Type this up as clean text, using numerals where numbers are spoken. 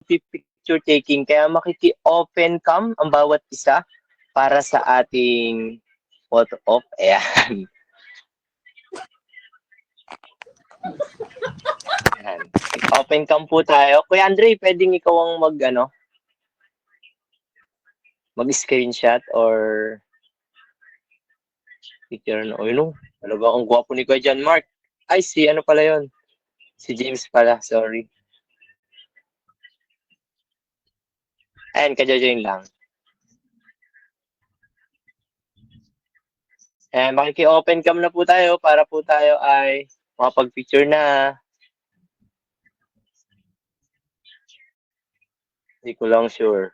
picture taking. Kaya makiki-open cam ang bawat isa para sa ating photo op. Ayan. Ayan. Open cam po tayo. Kuya Andre, pwedeng ikaw ang mag-screenshot or picture na. Uy, no. Talaga, ang gwapo ni Kuya John Mark. Ay, ano pala yon? Si James pala, sorry. Ayan, kadyo-join lang. Ayan, makiki-open cam na po tayo para po tayo ay makapag-picture na. Hindi ko lang sure.